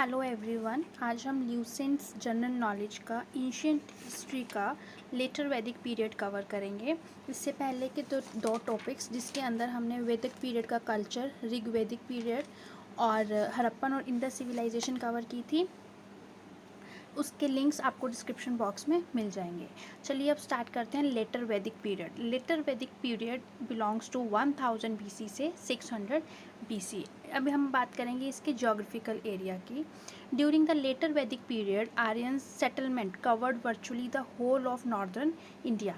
Hello everyone, आज हम ल्यूसेंट्स general knowledge का एंशिएंट हिस्ट्री का लेटर वैदिक पीरियड कवर करेंगे। इससे पहले के दो टॉपिक्स जिसके अंदर हमने वैदिक पीरियड का कल्चर, ऋग वैदिक पीरियड और हड़प्पन और इंडस सिविलाइजेशन कवर की थी। उसके लिंक्स आपको डिस्क्रिप्शन बॉक्स में मिल जाएंगे। चलिए अब स्टार्ट करते हैं letter Vedic period. Letter Vedic period belongs to 1000 BC से 600 BC। अभी हम बात करेंगे इसके ज्योग्राफिकल एरिया की। During the later Vedic period Aryan settlement covered virtually the whole of northern India.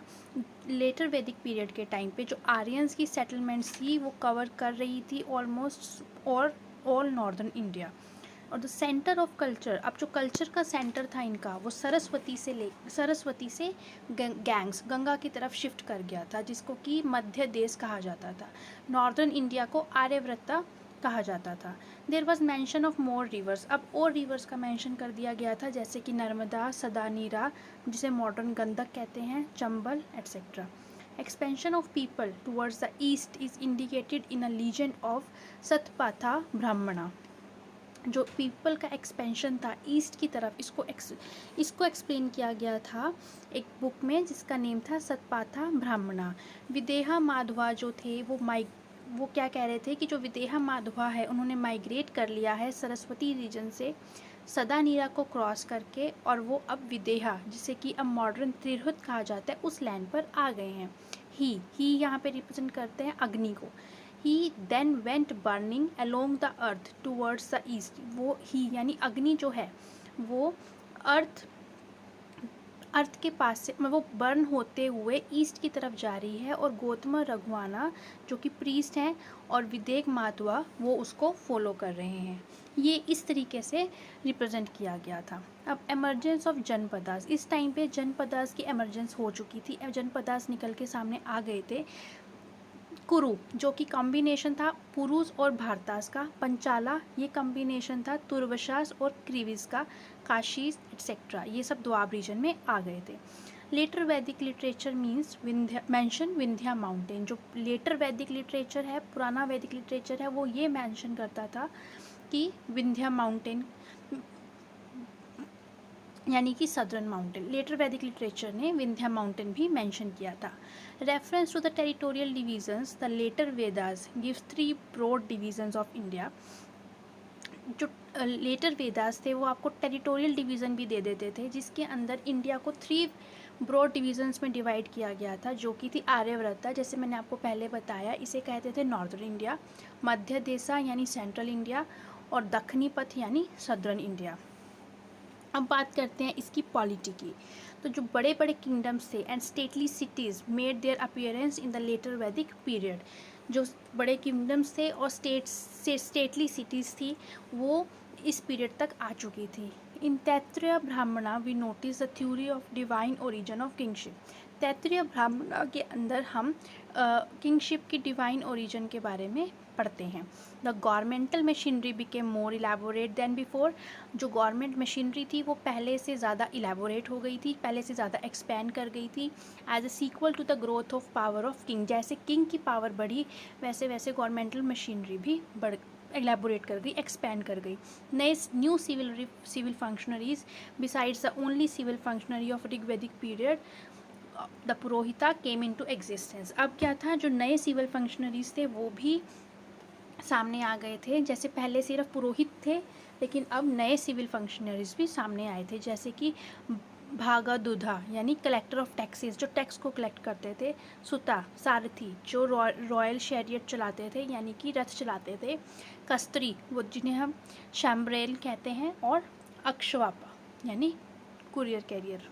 Later Vedic period के टाइम पे जो आर्यंस की सेटलमेंट्स थी वो कवर कर रही थी ऑलमोस्ट और ऑल नॉर्दर्न इंडिया। और द सेंटर ऑफ कल्चर, अब जो कल्चर का सेंटर था इनका वो सरस्वती से गैंग्स गंगा की तरफ शिफ्ट कर गया था, जिसको कि मध्य देश कहा जाता था। नॉर्दर्न इंडिया को आर्यव्रता कहा जाता था। There was mention of more rivers, अब और रिवर्स का मैंशन कर दिया गया था, जैसे कि नर्मदा, सदानीरा जिसे मॉडर्न गंडक कहते हैं, Chambal etcetera. Expansion of people towards the east is indicated in a legend of Shatapatha Brahmana. जो पीपल का एक्सपेंशन था ईस्ट की तरफ, इसको एक्सप्लेन किया गया था एक बुक में जिसका नेम था सतपाथा ब्राह्मणा। विदेहा माधवा जो थे वो क्या कह रहे थे कि जो विदेहा माधवा है उन्होंने माइग्रेट कर लिया है सरस्वती रीजन से सदानीरा को क्रॉस करके, और वो अब विदेहा जिसे कि अब मॉडर्न तिरहुत कहा जाता है उस लैंड पर आ गए हैं। ही यहाँ पे रिप्रेजेंट करते हैं अग्नि को। He then went burning along the earth towards the east। वो ही यानी अग्नि जो है वो अर्थ के पास से वो बर्न होते हुए ईस्ट की तरफ जा रही है, और गौतम रघुवाना जो कि प्रीस्ट हैं और विदेक माधवा वो उसको फॉलो कर रहे हैं। ये इस तरीके से रिप्रेजेंट किया गया था। अब एमर्जेंस ऑफ जनपदास, इस टाइम पे जनपदास की एमर्जेंस हो चुकी थी। जनपदास निकल के सामने आ गए थे। कुरु जो कि कॉम्बिनेशन था पुरुष और भारतास का। पंचाला ये कॉम्बिनेशन था तुर्वशास और क्रीविस का। काशीस एट्सेट्रा ये सब द्वाब रीजन में आ गए थे। Letter Vedic literature means mention Vindhya mountain. जो लेटर वैदिक लिटरेचर है, पुराना वैदिक लिटरेचर है, वो ये मेंशन करता था कि विंध्या माउंटेन यानी कि southern mountain. Later Vedic literature ने विंध्या माउंटेन भी मेंशन किया था। Reference to the territorial divisions, the later Vedas gives 3 broad divisions of India. जो लेटर वेदास थे वो आपको टेरिटोरियल डिवीज़न भी दे देते थे, जिसके अंदर इंडिया को 3 ब्रॉड डिवीजन्स में डिवाइड किया गया था, जो कि थी आर्यव्रता, जैसे मैंने आपको पहले बताया, इसे कहते थे नॉर्दर्न इंडिया, मध्य देशा यानी सेंट्रल इंडिया, और दक्षिणी पथ यानी सदर्न इंडिया। अब बात करते हैं इसकी पॉलिटी की। तो जो बड़े बड़े किंगडम्स थे and stately cities made their appearance in the later Vedic period. जो बड़े किंगडम्स थे और स्टेटली सिटीज़ थी वो इस पीरियड तक आ चुकी थी। In Taittiriya Brahmana we notice the theory of divine origin of kingship. Taittiriya Brahmana के अंदर हम किंगशिप की डिवाइन ओरिजिन के बारे में पढ़ते हैं। The governmental machinery became more elaborate than before. जो गवर्नमेंट मशीनरी थी वो पहले से ज़्यादा इलेबोरेट हो गई थी, पहले से ज़्यादा एक्सपैंड कर गई थी as a sequel to the growth of power of king. जैसे किंग की पावर बढ़ी वैसे वैसे गवर्नमेंटल मशीनरी भी एलेबोरेट कर गई, एक्सपैंड कर गई। नए new civil functionaries besides the only civil functionary of Rig Vedic period the purohita came into existence. अब क्या था, जो नए सिविल फंक्शनरीज थे वो भी सामने आ गए थे। जैसे पहले सिर्फ पुरोहित थे, लेकिन अब नए सिविल फंक्शनरीज भी सामने आए थे, जैसे कि भागादुधा यानी कलेक्टर ऑफ टैक्सेस जो टैक्स को कलेक्ट करते थे, सुता सारथी जो रॉयल शैरियट चलाते थे यानी कि रथ चलाते थे, कस्त्री वो जिन्हें हम शैम्ब्रेल कहते हैं, और अक्षवापा यानी courier carrier.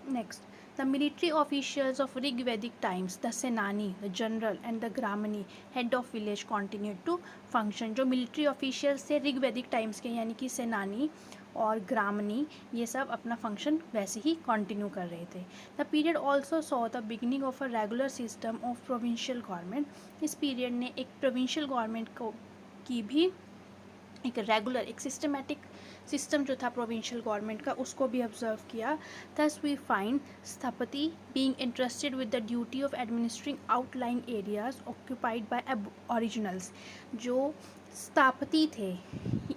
Next, the military officials of Rig Vedic times, the Senani, the general and the Gramani, head of village continued to function। जो military officials थे ऋग वैदिक टाइम्स के यानी कि सेनानी और ग्रामनी, ये सब अपना फंक्शन वैसे ही कंटिन्यू कर रहे थे। The period also saw the beginning of a regular system of provincial government. इस पीरियड ने एक प्रोविंशियल गवर्नमेंट को की भी एक रेगुलर एक सिस्टमेटिक सिस्टम जो था प्रोविंशियल गवर्नमेंट का उसको भी ऑब्जर्व किया। Thus we find sthapati being interested with the duty of administering outline areas occupied by originals. जो स्थापति थे,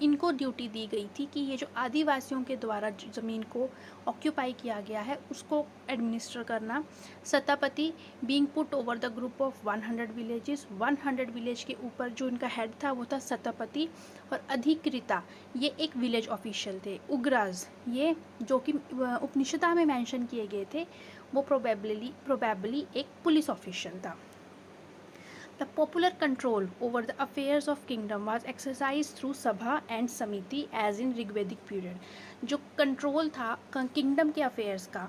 इनको ड्यूटी दी गई थी कि ये जो आदिवासियों के द्वारा ज़मीन को ऑक्यूपाई किया गया है उसको एडमिनिस्टर करना। Sthapati being put over the group of 100 villages, 100 village के ऊपर जो इनका हेड था वो था सत्तापति, और अधिकृता ये एक विलेज ऑफिशियल थे। उग्राज ये जो कि उपनिषदा में मेंशन किए गए थे वो प्रोबेबली एक पुलिस ऑफिशियल था। The popular control over the affairs of kingdom was exercised through sabha and samiti as in ऋग्वैदिक period. जो कंट्रोल था किंगडम के अफेयर्स का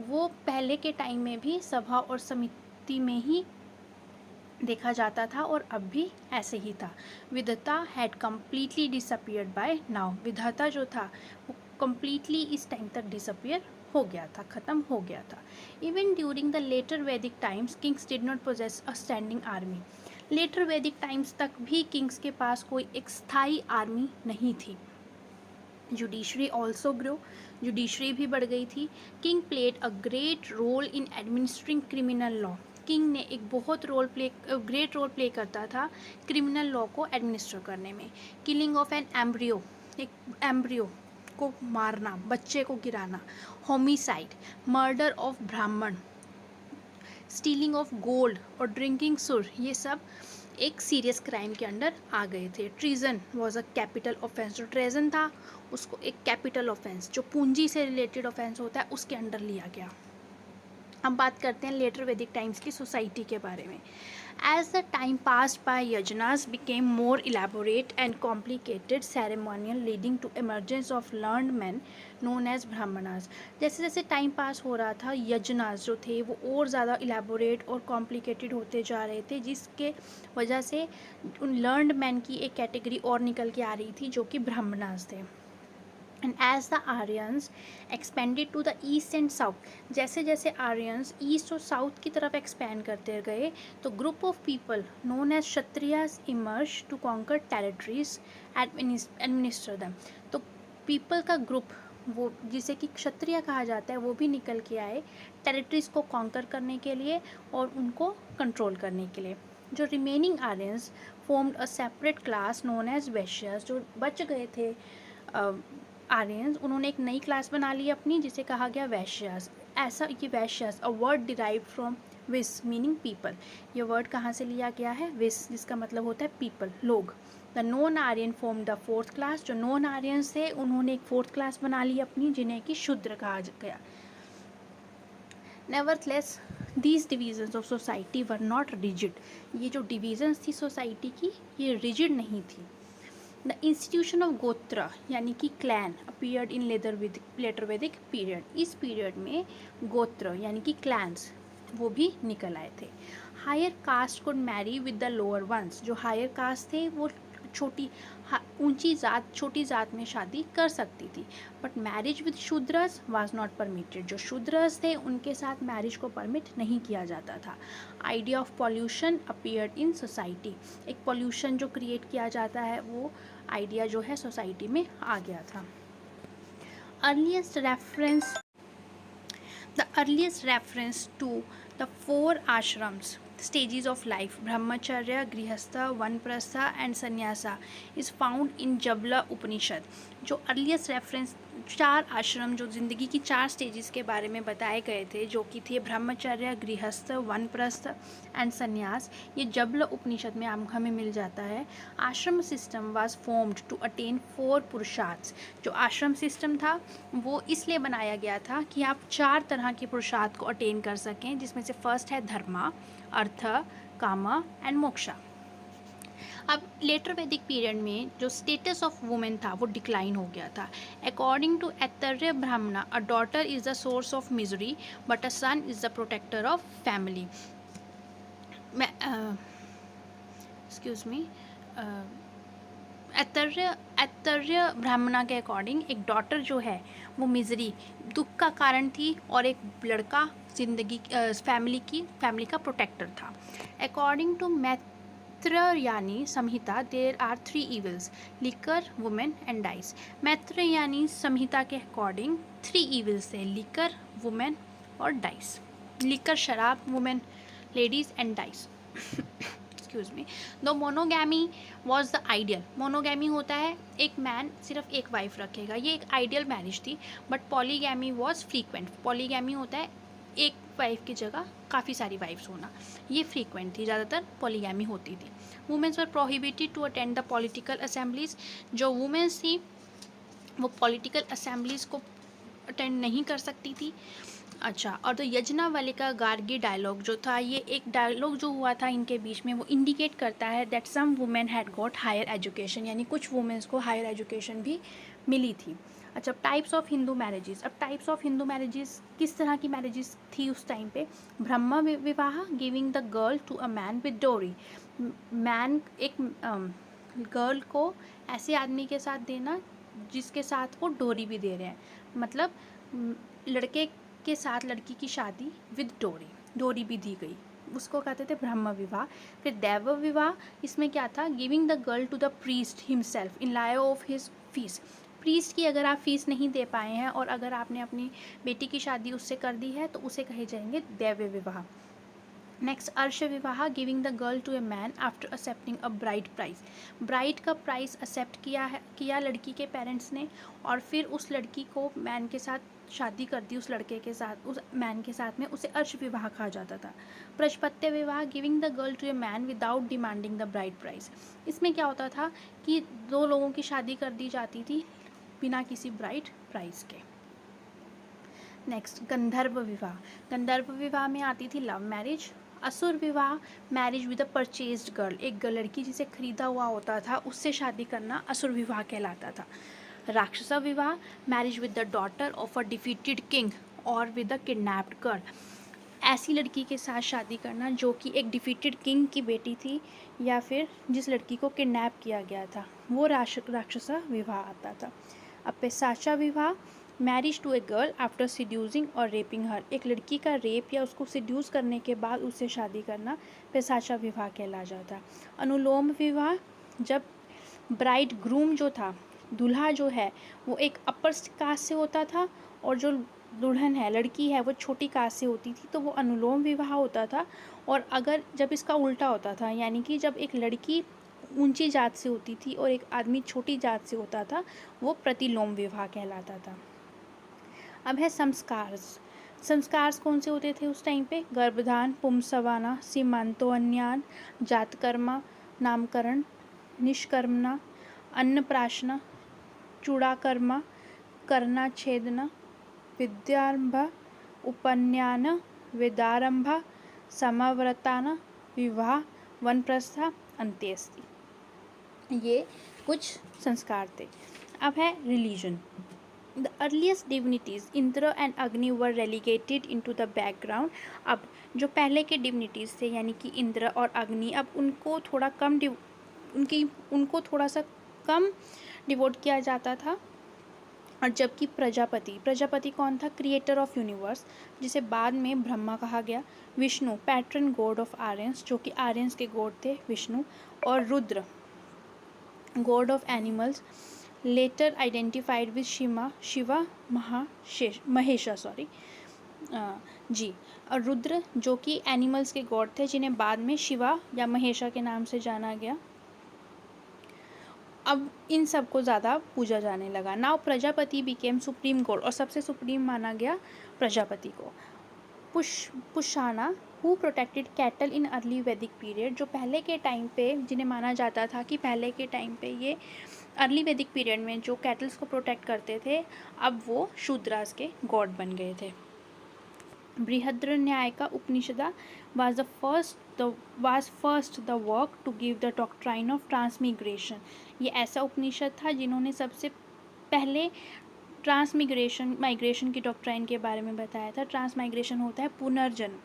वो पहले के टाइम में भी सभा और समिति में ही देखा जाता था और अब भी ऐसे ही था। Vidhata had completely disappeared by now, vidhata जो था वो कम्प्लीटली इस टाइम तक डिसअपियर हो गया था, ख़त्म हो गया था। Even during the later Vedic times kings did not possess a standing army, later Vedic times तक भी किंग्स के पास कोई एक स्थायी आर्मी नहीं थी। जुडिशरी ऑल्सो ग्रो, जुडिशरी भी बढ़ गई थी। King played a great role in administering criminal law, king ने एक बहुत ग्रेट रोल प्ले करता था क्रिमिनल लॉ को एडमिनिस्टर करने में। किलिंग ऑफ एन एम्ब्रियो, एक एम्ब्रियो को मारना, बच्चे को गिराना। होमिसाइड, मर्डर ऑफ ब्राह्मण, स्टीलिंग ऑफ गोल्ड और ड्रिंकिंग सुर, ये सब एक सीरियस क्राइम के अंडर आ गए थे। Treason was a capital offence, जो ट्रेजन था उसको एक कैपिटल ऑफेंस, जो पूंजी से रिलेटेड ऑफेंस होता है, उसके अंडर लिया गया। अब बात करते हैं लेटर वैदिक टाइम्स की सोसाइटी के बारे में। As the time passed by, yajnas became more elaborate and complicated ceremonial, leading to emergence of learned men known as brahmanas. जैसे जैसे टाइम पास हो रहा था यजनास जो थे वो और ज़्यादा इलेबोरेट और कॉम्प्लिकेटेड होते जा रहे थे, जिसके वजह से उन लर्नड मैन की एक कैटेगरी और निकल के आ रही थी जो कि ब्राह्मणास थे। And as the Aryans expanded to the east and south, जैसे जैसे आर्यंस ईस्ट और साउथ की तरफ एक्सपैंड करते गए तो group of people known as Kshatriyas emerge to conquer territories administer them. तो पीपल का ग्रुप, वो जिसे कि क्षत्रिय कहा जाता है, वो भी निकल के आए टेरिटरीज को कॉन्कर करने के लिए और उनको कंट्रोल करने के लिए। जो remaining Aryans formed a separate class known as Vaishyas, जो बच गए थे आर्यंस, उन्होंने एक नई क्लास बना ली अपनी जिसे कहा गया वैश्यास। ऐसा ये वैश्यास अ वर्ड डिराइव फ्रॉम विस मीनिंग पीपल, ये वर्ड कहाँ से लिया गया है? विस, जिसका मतलब होता है पीपल, लोग। The non Aryan form the fourth class, जो नॉन आर्यंस थे उन्होंने एक फोर्थ क्लास बना ली अपनी जिन्हें कि शूद्र कहा गया। Nevertheless these divisions of society were not rigid, ये जो डिविजन्स थी सोसाइटी की ये रिजिड नहीं थी। द इंस्टीट्यूशन ऑफ गोत्र यानी कि clan appeared in letter Vedic period, इस पीरियड में गोत्र यानी कि क्लैंस वो भी निकल आए थे। Higher caste could marry with the lower ones, जो हायर कास्ट थे वो ऊंची जात छोटी जात में शादी कर सकती थी, but marriage with Shudras was not permitted, जो शूद्रस थे उनके साथ मैरिज को परमिट नहीं किया जाता था। Idea of pollution appeared in society, एक पॉल्यूशन जो क्रिएट किया जाता है वो आइडिया जो है सोसाइटी में आ गया था। The earliest reference to the four ashrams, stages of life, brahmacharya, grihastha, vanprastha and sannyasa, is found in Jabla Upanishad. जो अर्लीस्ट रेफरेंस 4 आश्रम जो ज़िंदगी की 4 स्टेजेस के बारे में बताए गए थे, जो कि थे ब्रह्मचर्य, गृहस्थ, वनप्रस्थ एंड संन्यास, ये जबल उपनिषद में हमें मिल जाता है। Ashram system was formed to attain 4 purushartha, जो आश्रम सिस्टम था वो इसलिए बनाया गया था कि आप 4 तरह के पुरुषार्थ को अटेन कर सकें, जिसमें से फर्स्ट है धर्मा, अर्थ, कामा एंड मोक्षा। अब लेटर वैदिक पीरियड में जो स्टेटस ऑफ वुमेन था वो डिक्लाइन हो गया था। According to Aitareya Brahmana, a daughter is the source of misery but a son is the protector of family. Excuse me, Aitareya Brahmana के अकॉर्डिंग एक डॉटर जो है वो मिजरी, दुख का कारण थी, और एक लड़का जिंदगी फैमिली का प्रोटेक्टर था। According to Maitrayani Samhita there are 3 evils, liquor, women and dice. Maitrayani Samhita के अकॉर्डिंग 3 evils थे, लिकर, वुमेन और डाइस। लिकर शराब, women ladies and dice. Excuse me, the monogamy was the ideal. Monogamy होता है एक मैन सिर्फ एक वाइफ रखेगा, ये एक आइडियल मैरिज थी। But polygamy was frequent. Polygamy होता है एक वाइफ की जगह काफ़ी सारी वाइफ्स होना, ये फ्रीक्वेंट थी, ज़्यादातर पॉलीगैमी होती थी। Womens were prohibited to attend the political assemblies. जो वुमेन्स थी वो पॉलिटिकल असेंबलीज को अटेंड नहीं कर सकती थी। अच्छा, और तो यज्ञवल्क्य गार्गी डायलॉग जो था, ये एक डायलॉग जो हुआ था इनके बीच में, वो इंडिकेट करता है that some women had got higher education, यानी कुछ वुमेन्स को हायर एजुकेशन भी मिली थी। अच्छा, टाइप्स ऑफ हिंदू मैरिजेस। अब टाइप्स ऑफ हिंदू मैरिजेस, किस तरह की मैरिजेस थी उस टाइम पे? Brahma vivaha, giving the girl to a man with dowry. Man एक गर्ल को ऐसे आदमी के साथ देना जिसके साथ वो डोरी भी दे रहे हैं, मतलब लड़के के साथ लड़की की शादी विद डोरी, डोरी भी दी गई, उसको कहते थे ब्रह्म विवाह। फिर दैव विवाह, इसमें क्या था? Giving the girl to the priest himself in lieu of his fees. Priest की अगर आप फीस नहीं दे पाए हैं और अगर आपने अपनी बेटी की शादी उससे कर दी है तो उसे कहे जाएंगे दैव विवाह। Next, Arsha vivaha, giving the girl to a man after accepting a bride price. Bride का प्राइस एक्सेप्ट किया लड़की के पेरेंट्स ने, और फिर उस लड़की को मैन के साथ शादी कर दी, उस लड़के के साथ, उस मैन के साथ में, उसे अर्श विवाह कहा जाता था। प्रशपत्य विवाह, giving the girl to a man without demanding the bride price. इसमें क्या होता था कि दो लोगों की शादी कर दी जाती थी बिना किसी ब्राइड प्राइस के। नेक्स्ट, गंधर्व विवाह। गंधर्व विवाह में आती थी लव मैरिज। असुर विवाह, marriage with a purchased girl, एक लड़की जिसे खरीदा हुआ होता था उससे शादी करना असुर विवाह कहलाता था। राक्षस विवाह, marriage with the daughter of a defeated king और विद अ किडनैप्ड गर्ल। ऐसी लड़की के साथ शादी करना जो कि एक डिफीटेड किंग की बेटी थी या फिर जिस लड़की को किडनैप किया गया था, वो राक्षस विवाह आता था। अब Paishacha vivaha, marriage to a girl after seducing और रेपिंग हर, एक लड़की का रेप या उसको सिड्यूस करने के बाद उससे शादी करना पैशाचा विवाह कहला जाता। अनुलोम विवाह, जब ब्राइड ग्रूम जो था, दूल्हा जो है, वो एक अपर कास्ट से होता था और जो दुल्हन है, लड़की है, वो छोटी कास्ट से होती थी, तो वो अनुलोम विवाह होता था। और अगर जब इसका उल्टा होता था, यानी कि जब एक लड़की ऊंची जात से होती थी और एक आदमी छोटी जात से होता था, वो प्रतिलोम विवाह कहलाता था। अब है संस्कार। संस्कार कौन से होते थे उस टाइम पे? गर्भधान, पुंसवाना, सीमांतोन्यान, जातकर्मा, नामकरण, निष्कर्मणा, अन्नप्राशना, चूड़ाकर्मा, कर्णाच्छेदना, विद्यारंभ, उपनयन, वेदारंभ, समावर्तन, विवाह, वनप्रस्था, अंत्येष्टि। ये कुछ संस्कार थे। अब है religion. The earliest divinities, Indra and अग्नि, were relegated into the background. अब जो पहले के डिविनिटीज़ थे यानी कि इंद्र और अग्नि, अब उनको थोड़ा सा कम डिवोट किया जाता था। और जबकि प्रजापति कौन था? क्रिएटर ऑफ यूनिवर्स, जिसे बाद में ब्रह्मा कहा गया। Vishnu, patron god of Aryans, जो कि आर्यंस के गॉड थे विष्णु। और Rudra, god of animals, later identified with Shiva Mahesha ji. और रुद्र जो कि एनिमल्स के गॉड थे, जिन्हें बाद में शिवा या महेशा के नाम से जाना गया। अब इन सब को ज़्यादा पूजा जाने लगा। Now Prajapati became supreme god, और सबसे सुप्रीम माना गया प्रजापति को। Pushana, who protected cattle in early Vedic period, जो पहले के टाइम पे, जिन्हें माना जाता था कि पहले के टाइम पे ये अर्ली वैदिक पीरियड में जो कैटल्स को प्रोटेक्ट करते थे, अब वो शूद्रास के गॉड बन गए थे। बृहद्रन्यायका उपनिषदा was first the work to give the doctrine of transmigration. ये ऐसा उपनिषद था जिन्होंने सबसे पहले माइग्रेशन की डॉक्ट्राइन के बारे में बताया था। ट्रांसमाइग्रेशन होता है पुनर्जन्म,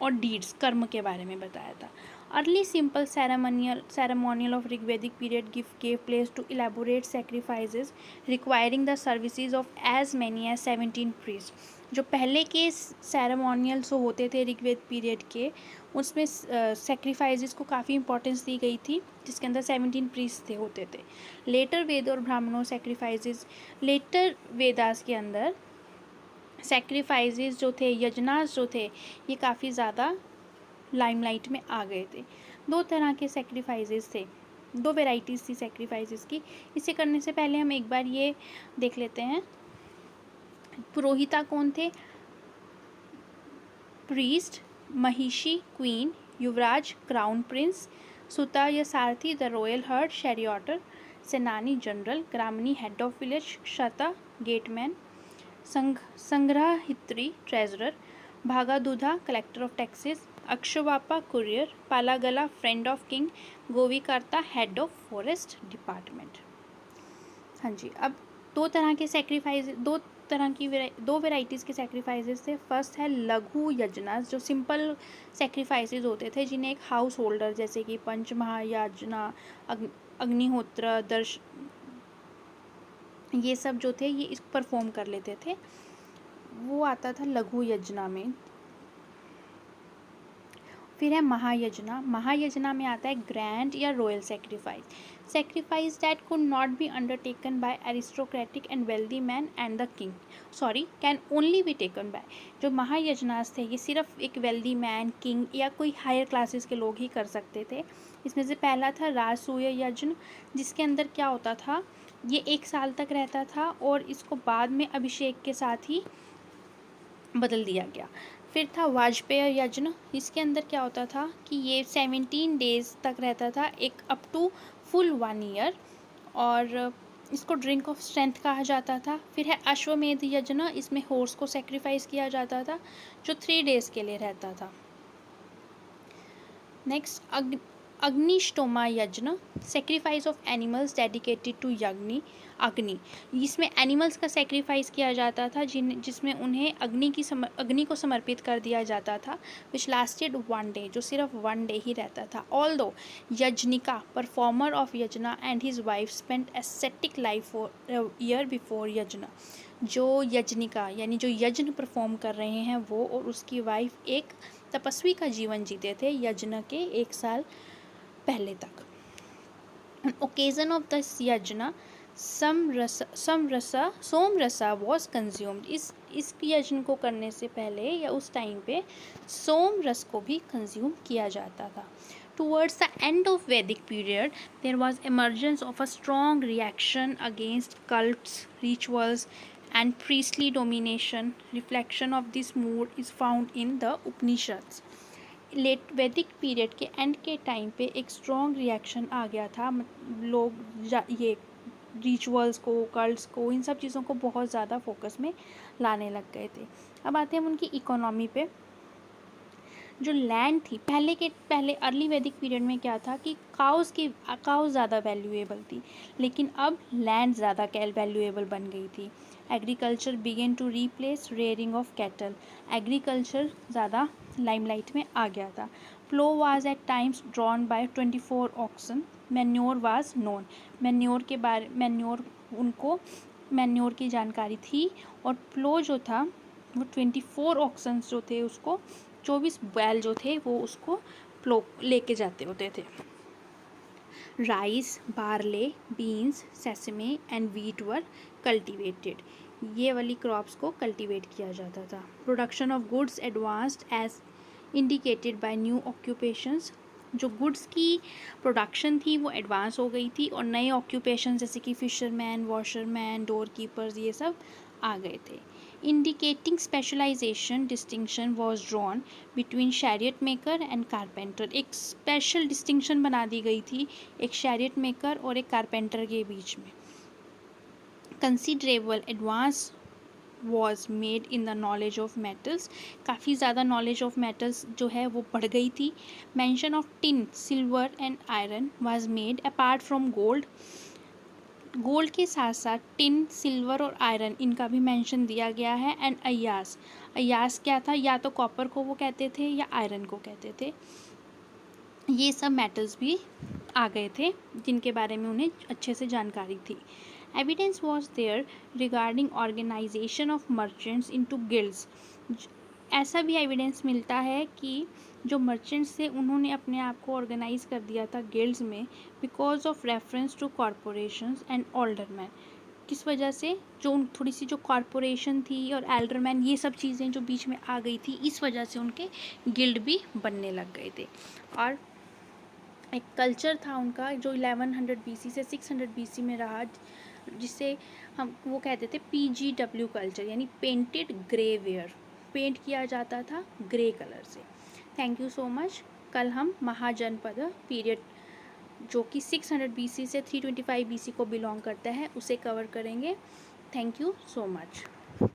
और डीड्स, कर्म के बारे में बताया था। Early simple ceremonial of Rigvedic period gave place to elaborate sacrifices requiring the services of as many as 17 priests. जो पहले के सेरेमोनियल्स होते थे ऋग्वेद पीरियड के, उसमें सेक्रीफाइसेस को काफ़ी इंपॉर्टेंस दी गई थी, जिसके अंदर 17 प्रीस्ट होते थे। लेटर वेद और ब्राह्मणों सेक्रीफाइसेस, लेटर वेदास के अंदर सेक्रीफाइसेस जो थे, यजनास जो थे, ये काफ़ी ज़्यादा लाइमलाइट में आ गए थे। दो तरह के सेक्रीफाइसेस थे, दो वेराइटीज़ थी सेक्रीफाइसेस की। इसे करने से पहले हम एक बार ये देख लेते हैं, पुरोहिता कौन थे? Priest, Mahishi queen, Yuvraj crown prince, Suta या Sarathi the royal herd charioteer, Senani general, Gramani head of village, Kshatta gateman, Sangrahitri treasurer, Bhagadudha collector of taxes, Akshavapa courier, Palagala friend of king, Govikarta head of forest department. हाँ जी, अब दो वेराइटीज़ के सेक्रीफाइसेस थे। फर्स्ट है लघु यज्ञास, जो सिंपल सेक्रीफाइसेस होते थे जिन्हें एक हाउस होल्डर जैसे कि पंच महायाजना, अग्निहोत्र, दर्श, ये सब जो थे ये इस परफॉर्म कर लेते थे, वो आता था लघु यज्ञा में। फिर है महायजना। महायजना में आता है ग्रैंड या royal sacrifice that could not be undertaken by aristocratic and wealthy man and the king, can only be taken by. जो महायजनास थे ये सिर्फ एक वेल्दी मैन, किंग या कोई हायर क्लासेस के लोग ही कर सकते थे। इसमें से पहला था राजसूय यज्ञ, जिसके अंदर क्या होता था, ये 1 साल तक रहता था और इसको बाद में अभिषेक के साथ ही बदल दिया गया। फिर था वाजपेय यज्ञ, इसके अंदर क्या होता था कि ये 17 डेज तक रहता था, एक अप टू फुल 1 ईयर, और इसको ड्रिंक ऑफ स्ट्रेंथ कहा जाता था। फिर है अश्वमेध यज्ञ, इसमें हॉर्स को सेक्रीफाइस किया जाता था, जो 3 डेज के लिए रहता था। नेक्स्ट अग्निष्टोमा यज्ञ, sacrifice of animals dedicated to Agni. इसमें एनिमल्स का सेक्रीफाइस किया जाता था जिसमें उन्हें अग्नि को समर्पित कर दिया जाता था, विच लास्टेड 1 डे, जो सिर्फ 1 डे ही रहता था। ऑल्दो यज्ञिका, परफॉर्मर ऑफ यज्ञ and his wife spent ascetic life for year before यज्ञ। जो यज्ञिका यानी जो यज्ञ परफॉर्म कर रहे हैं वो और उसकी वाइफ एक तपस्वी का जीवन जीते थे यज्ञ के 1 साल पहले तक। ओकेजन ऑफ दिस यज्ञ सोमरसा वॉज कंज्यूम्ड। इस यज्ञ को करने से पहले या उस टाइम पे सोम रस को भी कंज्यूम किया जाता था। Towards the end of Vedic period, there was emergence of a strong reaction against cults, rituals, and priestly domination. Reflection of this mood is found in the Upanishads. Late Vedic period के end के time पे एक strong reaction आ गया था, लोग ये rituals को, cults को, इन सब चीज़ों को बहुत ज़्यादा फोकस में लाने लग गए थे। अब आते हैं हम उनकी इकोनॉमी पे। जो लैंड थी पहले अर्ली वैदिक पीरियड में क्या था कि काउस ज़्यादा वैल्यूएबल थी, लेकिन अब लैंड ज़्यादा वैल्यूएबल बन गई थी। Agriculture began to replace rearing of cattle. Agriculture ज़्यादा लाइमलाइट में आ गया था। Plough was at times drawn by 24 oxen. Manure was known. Manure की जानकारी थी, और प्लो जो था वो 24 ऑक्सन्स जो थे उसको 24 बैल जो थे वो उसको प्लो लेके जाते होते थे। Rice, barley, beans, sesame and wheat were cultivated. ये वाली क्रॉप्स को कल्टीवेट किया जाता था। Production of goods advanced as indicated by new occupations. जो गुड्स की प्रोडक्शन थी वो एडवांस हो गई थी, और नए ऑक्यूपेशन जैसे कि फिशरमैन, वॉशरमैन, डोर कीपर्स, ये सब आ गए थे। Indicating specialisation distinction was drawn between chariot maker and carpenter. एक स्पेशल डिस्टिंक्शन बना दी गई थी एक शैरियट मेकर और एक कारपेंटर के बीच में। Considerable advance was made in the knowledge of metals. काफ़ी ज़्यादा नॉलेज ऑफ मेटल्स जो है वो बढ़ गई थी। Mention of tin, silver and iron was made apart from gold. Gold के साथ साथ टिन, सिल्वर और आयरन इनका भी मेंशन दिया गया है। एंड अयास क्या था, या तो कॉपर को वो कहते थे या आयरन को कहते थे। ये सब मेटल्स भी आ गए थे जिनके बारे में उन्हें अच्छे से जानकारी थी। Evidence was there regarding organisation of merchants into guilds. ऐसा भी एविडेंस मिलता है कि जो मर्चेंट्स थे उन्होंने अपने आप को ऑर्गेनाइज कर दिया था गिल्ड्स में, because of reference to corporations and alderman. किस वजह से, जो थोड़ी सी जो कॉरपोरेशन थी और एल्डरमैन ये सब चीज़ें जो बीच में आ गई थी, इस वजह से उनके गिल्ड भी बनने लग गए थे। और एक कल्चर था उनका जो 1100 BC से 600 BC में रहा, जिसे हम वो कहते थे PGW कल्चर, यानी पेंटेड ग्रे वेयर, पेंट किया जाता था ग्रे कलर से। Thank you so much. कल हम महाजनपद पीरियड जो कि 600 BC से 325 BC को बिलोंग करता है उसे कवर करेंगे। Thank you so much.